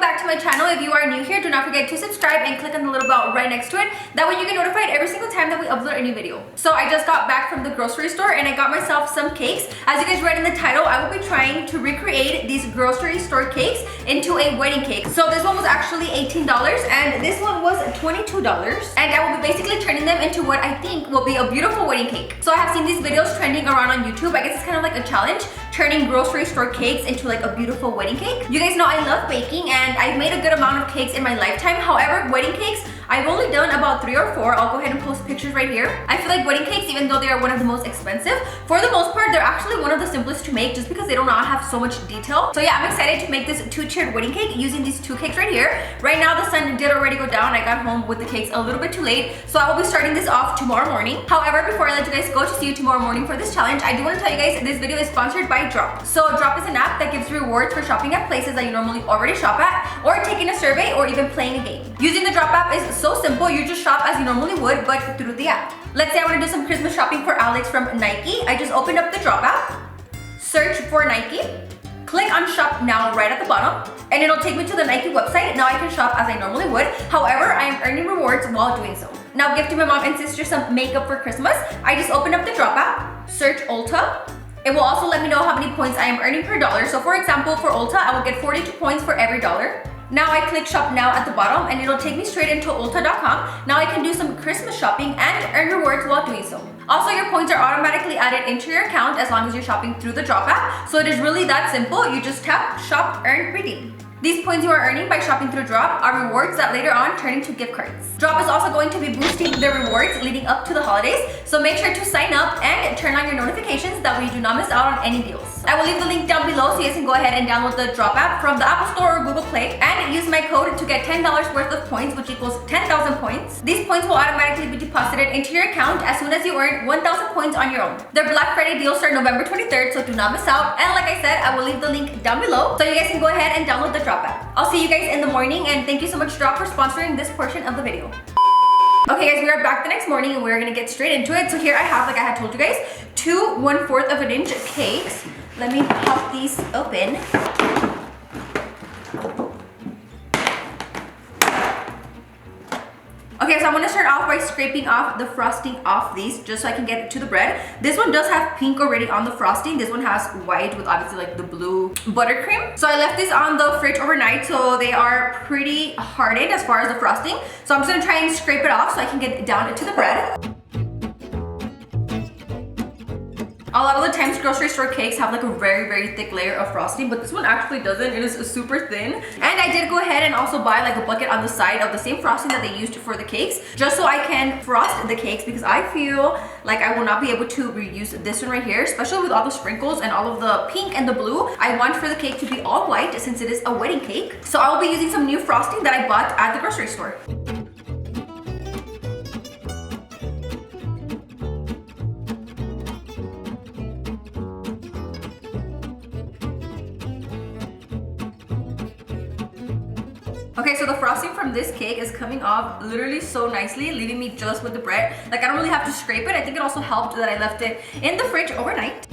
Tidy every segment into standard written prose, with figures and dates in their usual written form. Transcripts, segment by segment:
back to my channel. If you are new here, do not forget to subscribe and click on the little bell right next to it. That way you get notified every single time that we upload a new video. So I just got back from the grocery store and I got myself some cakes. As you guys read in the title, I will be trying to recreate these grocery store cakes into a wedding cake. So this one was actually $18 and this one was $22. And I will be basically turning them into what I think will be a beautiful wedding cake. So I have seen these videos trending around on YouTube. I guess it's kind of like a challenge, turning grocery store cakes into like a beautiful wedding cake. You guys know I love baking and I've made a good amount of cakes in my lifetime. However, wedding cakes, I've only done about 3 or 4. I'll go ahead and post pictures right here. I feel like wedding cakes, even though they are one of the most expensive, for the most part, they're actually one of the simplest to make just because they do not have so much detail. So yeah, I'm excited to make this 2-tiered wedding cake using these 2 cakes right here. Right now, the sun did already go down. I got home with the cakes a little bit too late. So I will be starting this off tomorrow morning. However, before I let you guys go to see you tomorrow morning for this challenge, I do want to tell you guys this video is sponsored by Drop. So Drop is an app that gives rewards for shopping at places that you normally already shop at, or taking a survey, or even playing a game. Using the Drop app is so simple. You just shop as you normally would, but through the app. Let's say I want to do some Christmas shopping for Alex from Nike. I just opened up the Drop app, search for Nike, click on shop now right at the bottom, and it'll take me to the Nike website. Now I can shop as I normally would. However, I am earning rewards while doing so. Now gifting my mom and sister some makeup for Christmas. I just opened up the Drop app, search Ulta. It will also let me know how many points I am earning per dollar. So for example, for Ulta, I will get 42 points for every dollar. Now I click shop now at the bottom and it'll take me straight into ulta.com. Now I can do some Christmas shopping and earn rewards while doing so. Also, your points are automatically added into your account as long as you're shopping through the Drop app. So it is really that simple. You just tap shop, earn, redeem. These points you are earning by shopping through Drop are rewards that later on turn into gift cards. Drop is also going to be boosting the rewards leading up to the holidays, so make sure to sign up and turn on your notifications that way you do not miss out on any deals. I will leave the link down below so you guys can go ahead and download the Drop app from the Apple Store or Google Play and use my code to get $10 worth of points, which equals 10,000 points. These points will automatically be deposited into your account as soon as you earn 1,000 points on your own. Their Black Friday deals start November 23rd, so do not miss out. And like I said, I will leave the link down below so you guys can go ahead and download the Drop app. I'll see you guys in the morning, and thank you so much Drop for sponsoring this portion of the video. Okay guys, we are back the next morning and we're gonna get straight into it. So here I have, like I had told you guys, 2 1/4 of an inch cakes. Let me pop these open. Okay, so I'm gonna start off by scraping off the frosting off these just so I can get it to the bread. This one does have pink already on the frosting. This one has white with obviously like the blue buttercream. So I left this on the fridge overnight, so they are pretty hardened as far as the frosting. So I'm just gonna try and scrape it off so I can get it down into the bread. A lot of the times grocery store cakes have like a very thick layer of frosting, but this one actually doesn't. It is super thin. And I did go ahead and also buy like a bucket on the side of the same frosting that they used for the cakes, just so I can frost the cakes, because I feel like I will not be able to reuse this one right here, especially with all the sprinkles and all of the pink and the blue. I want for the cake to be all white since it is a wedding cake. So I will be using some new frosting that I bought at the grocery store. Okay, so the frosting from this cake is coming off literally so nicely, leaving me just with the bread. Like, I don't really have to scrape it. I think it also helped that I left it in the fridge overnight.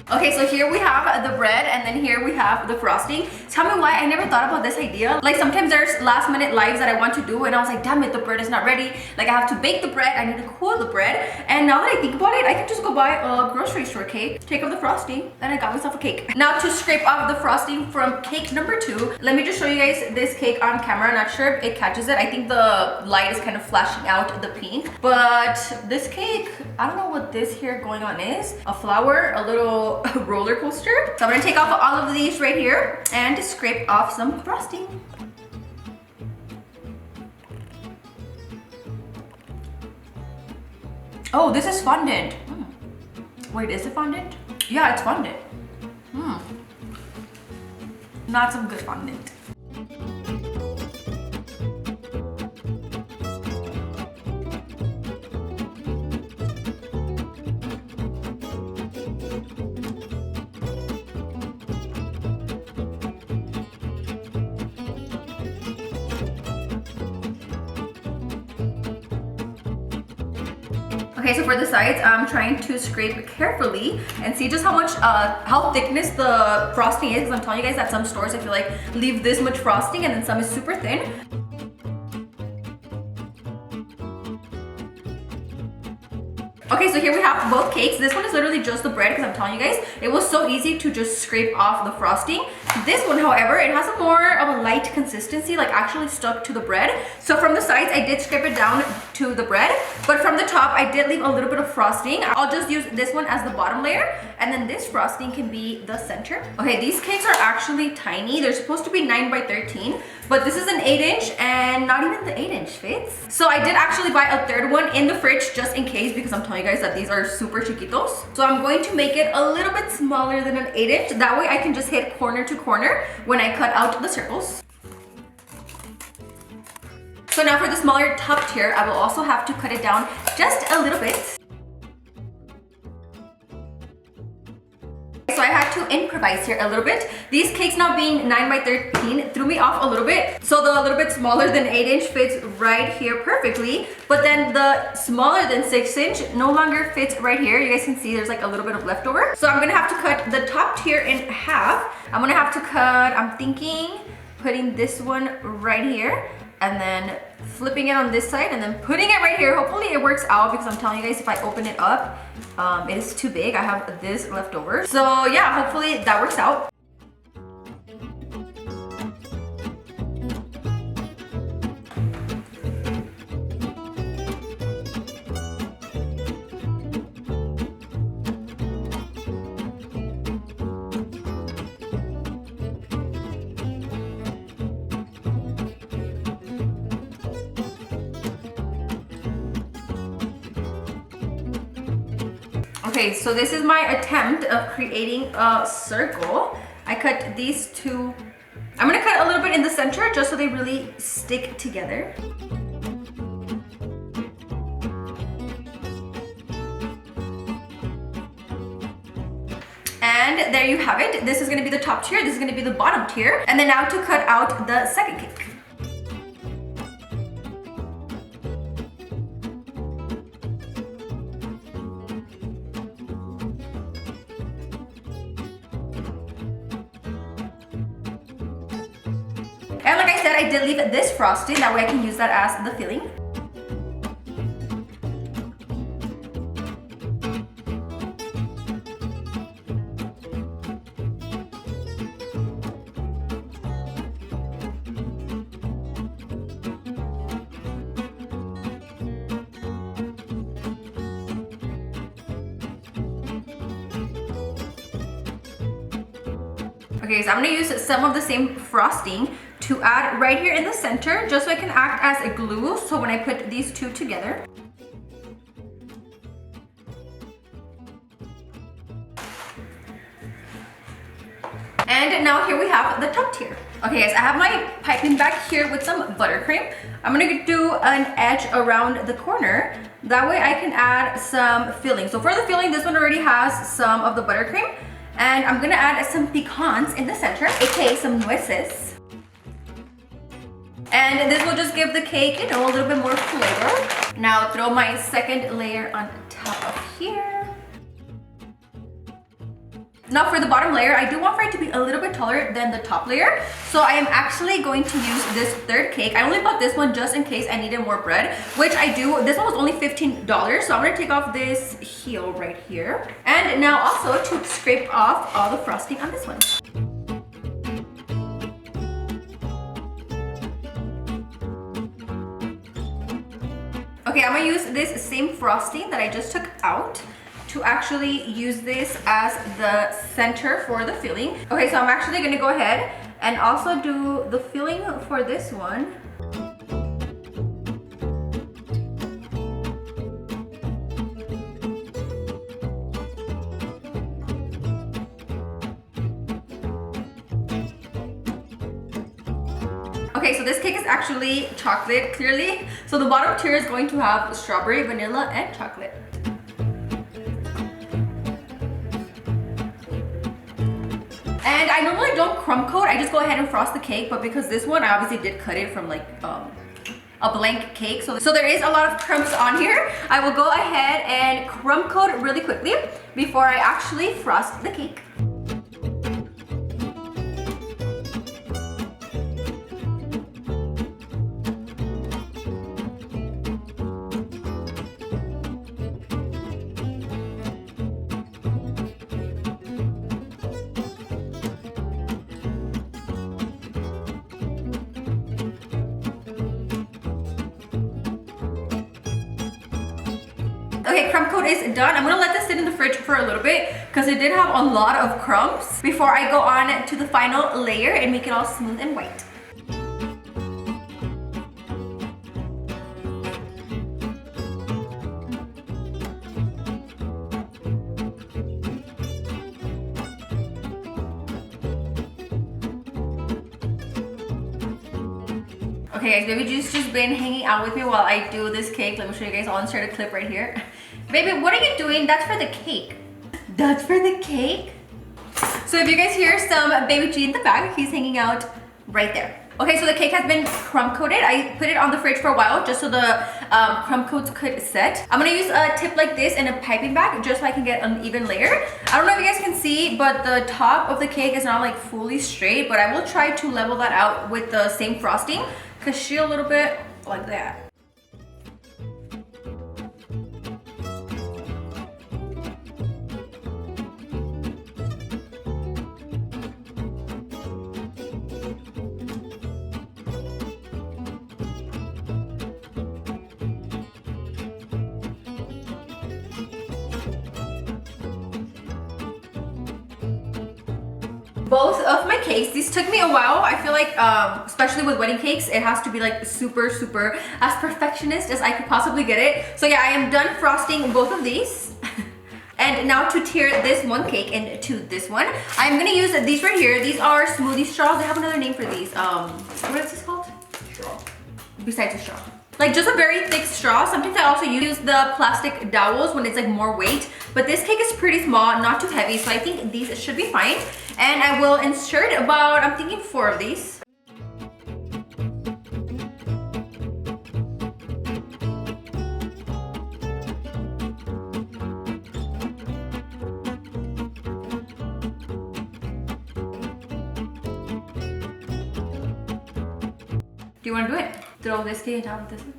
Okay, so here we have the bread and then here we have the frosting. Tell me why I never thought about this idea. Like, sometimes there's last minute lives that I want to do and I was like, damn it, the bread is not ready. Like, I have to bake the bread, I need to cool the bread. And now that I think about it, I can just go buy a grocery store cake, take off the frosting, and I got myself a cake. Now to scrape off the frosting from cake number 2, let me just show you guys this cake on camera. I'm not sure if it catches it. I think the light is kind of flashing out the pink. But this cake, I don't know what this here going on is. A flower, a little roller coaster. So I'm gonna take off all of these right here and scrape off some frosting. Oh, this is fondant. Wait, is it fondant? Yeah, it's fondant. Not some good fondant. Okay, so for the sides, I'm trying to scrape carefully and see just how thickness the frosting is. Because I'm telling you guys that some stores, I feel like, leave this much frosting and then some is super thin. Okay, so here we have both cakes. This one is literally just the bread because I'm telling you guys, it was so easy to just scrape off the frosting. This one, however, it has a more of a light consistency, like actually stuck to the bread. So from the sides, I did scrape it down to the bread, but from the top, I did leave a little bit of frosting. I'll just use this one as the bottom layer, and then this frosting can be the center. Okay, these cakes are actually tiny. They're supposed to be 9 by 13, but this is an 8-inch and not even the 8-inch fits. So I did actually buy a third one in the fridge just in case, because I'm telling you guys that these are super chiquitos. So I'm going to make it a little bit smaller than an 8-inch. That way I can just hit corner to corner when I cut out the circles. So now for the smaller top tier, I will also have to cut it down just a little bit. So I had to improvise here a little bit. These cakes now being 9 by 13 threw me off a little bit. So the little bit smaller than 8-inch fits right here perfectly, but then the smaller than 6-inch no longer fits right here. You guys can see there's like a little bit of leftover. So I'm gonna have to cut the top tier in half. I'm gonna have to cut, I'm thinking, putting this one right here, and then flipping it on this side and then putting it right here. Hopefully it works out, because I'm telling you guys, if I open it up, it is too big. I have this left over. So yeah, hopefully that works out. Okay, so this is my attempt of creating a circle. I cut these two. I'm gonna cut a little bit in the center just so they really stick together. And there you have it. This is gonna be the top tier, this is gonna be the bottom tier. And then now to cut out the second cake. And like I said, I did leave this frosting, that way I can use that as the filling. Okay, so I'm gonna use some of the same frosting to add right here in the center, just so it can act as a glue, so when I put these two together. And now here we have the top tier. Okay guys, I have my piping bag here with some buttercream. I'm gonna do an edge around the corner. That way I can add some filling. So for the filling, this one already has some of the buttercream. And I'm gonna add some pecans in the center, aka some nueces. And this will just give the cake, you know, a little bit more flavor. Now throw my second layer on top of here. Now for the bottom layer, I do want for it to be a little bit taller than the top layer. So I am actually going to use this third cake. I only bought this one just in case I needed more bread, which I do. This one was only $15. So I'm gonna take off this heel right here. And now also to scrape off all the frosting on this one. Okay, I'm gonna use this same frosting that I just took out to actually use this as the center for the filling. Okay, so I'm actually gonna go ahead and also do the filling for this one. Okay, so this cake is actually chocolate, clearly. So the bottom tier is going to have strawberry, vanilla, and chocolate. And I normally don't crumb coat, I just go ahead and frost the cake, but because this one, I obviously did cut it from like a blank cake. So there is a lot of crumbs on here. I will go ahead and crumb coat really quickly before I actually frost the cake. Okay, crumb coat is done. I'm gonna let this sit in the fridge for a little bit because it did have a lot of crumbs before I go on to the final layer and make it all smooth and white. Okay guys, baby Juice just been hanging out with me while I do this cake. Let me show you guys. I'll insert a clip right here. Baby, what are you doing? That's for the cake. That's for the cake? So if you guys hear some baby G in the back, he's hanging out right there. Okay, so the cake has been crumb coated. I put it on the fridge for a while just so the crumb coats could set. I'm gonna use a tip like this and a piping bag just so I can get an even layer. I don't know if you guys can see, but the top of the cake is not like fully straight, but I will try to level that out with the same frosting because she a little bit like that. Both of my cakes, these took me a while. I feel like, especially with wedding cakes, it has to be like super as perfectionist as I could possibly get it. So yeah, I am done frosting both of these. And now to tier this one cake into this one, I'm gonna use these right here. These are smoothie straws. They have another name for these. What is this called? Straw. Besides a straw. Like just a very thick straw. Sometimes I also use the plastic dowels when it's like more weight, but this cake is pretty small, not too heavy, so I think these should be fine. And I will insert about, I'm thinking 4 of these. Do you want to do it? Throw this cake on top of this one?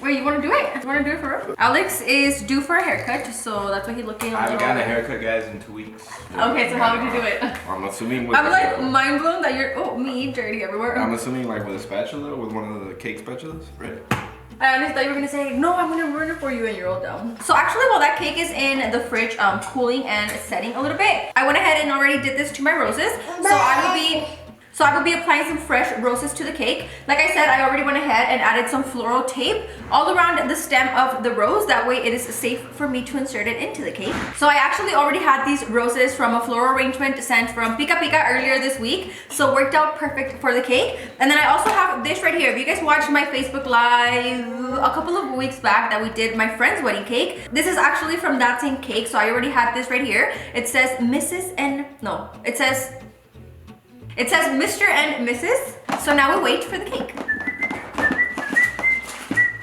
Wait, you want to do it? You want to do it for real? Alex is due for a haircut, so that's why he's looking. I haven't gotten a haircut, guys, in 2 weeks. Okay, so how would you do it? I'm assuming with I'm like mind blown that you're, oh, me dirty everywhere. I'm assuming like with a spatula, with one of the cake spatulas, right? I honestly thought you were gonna say, no, I'm gonna ruin it for you and you're all down. So actually, while that cake is in the fridge, cooling and setting a little bit, I went ahead and already did this to my roses. So I will be applying some fresh roses to the cake. Like I said, I already went ahead and added some floral tape all around the stem of the rose. That way it is safe for me to insert it into the cake. So I actually already had these roses from a floral arrangement sent from Pika Pika earlier this week. So worked out perfect for the cake. And then I also have this right here. If you guys watched my Facebook Live a couple of weeks back that we did my friend's wedding cake, this is actually from that same cake. So I already had this right here. It says Mrs. and, no, it says Mr. and Mrs. So now we wait for the cake.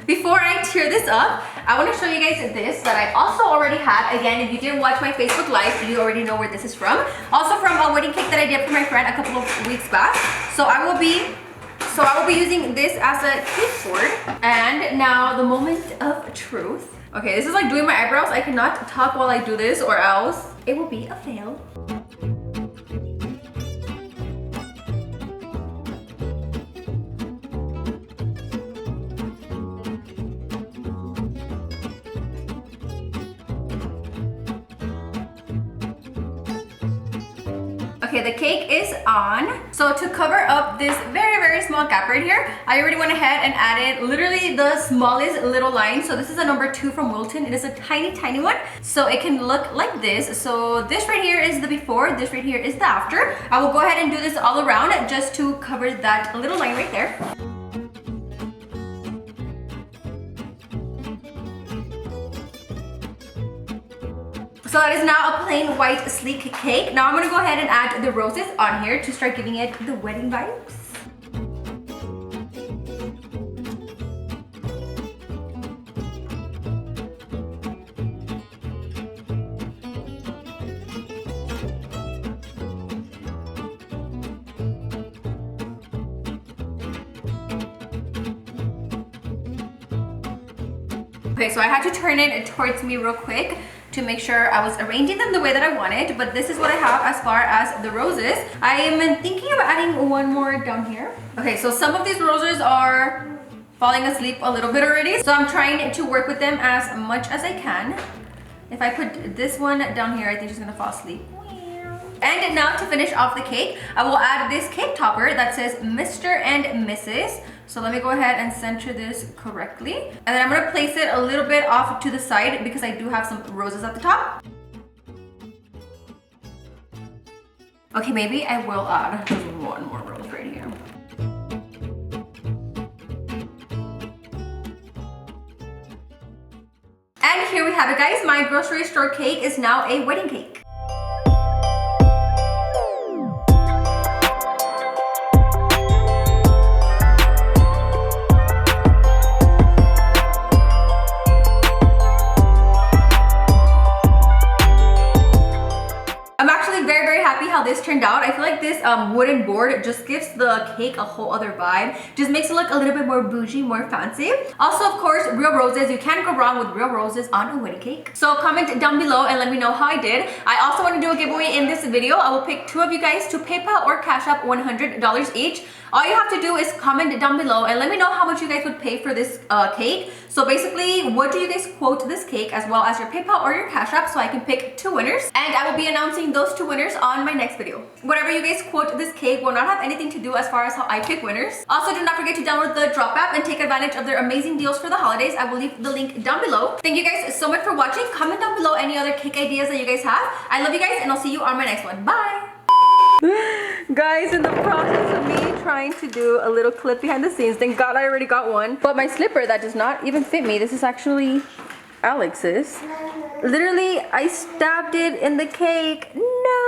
Before I tear this up, I want to show you guys this that I also already had. Again, if you didn't watch my Facebook Live, you already know where this is from. Also from a wedding cake that I did for my friend a couple of weeks back. So I will be using this as a cake board. And now the moment of truth. Okay, this is like doing my eyebrows. I cannot talk while I do this or else it will be a fail. Okay, the cake is on. So to cover up this very small gap right here, I already went ahead and added literally the smallest little line. So this is a number 2 from Wilton. It is a tiny one. So it can look like this. So this right here is the before, this right here is the after. I will go ahead and do this all around just to cover that little line right there. So that is now a plain white sleek cake. Now I'm gonna go ahead and add the roses on here to start giving it the wedding vibes. Okay, so I had to turn it towards me real quick to make sure I was arranging them the way that I wanted, but this is what I have as far as the roses. I am thinking of adding one more down here. Okay, so some of these roses are falling asleep a little bit already, so I'm trying to work with them as much as I can. If I put this one down here, I think she's gonna fall asleep. And now to finish off the cake, I will add this cake topper that says Mr. and Mrs. So let me go ahead and center this correctly. And then I'm gonna place it a little bit off to the side because I do have some roses at the top. Okay, maybe I will add just one more rose right here. And here we have it, guys. My grocery store cake is now a wedding cake. How this turned out. I feel like this wooden board just gives the cake a whole other vibe. Just makes it look a little bit more bougie, more fancy. Also, of course, real roses. You can't go wrong with real roses on a wedding cake. So comment down below and let me know how I did. I also want to do a giveaway in this video. I will pick 2 of you guys to PayPal or Cash App $100 each. All you have to do is comment down below and let me know how much you guys would pay for this cake. So basically, what do you guys quote this cake, as well as your PayPal or your Cash App, so I can pick 2 winners. And I will be announcing those 2 winners on my next video. Whatever you guys quote this cake will not have anything to do as far as how I pick winners. Also, do not forget to download the Drop app and take advantage of their amazing deals for the holidays. I will leave the link down below. Thank you guys so much for watching. Comment down below any other cake ideas that you guys have. I love you guys, and I'll see you on my next one. Bye! Guys, in the process of me trying to do a little clip behind the scenes, thank God I already got one. But my slipper that does not even fit me, this is actually Alex's. Literally, I stabbed it in the cake. No!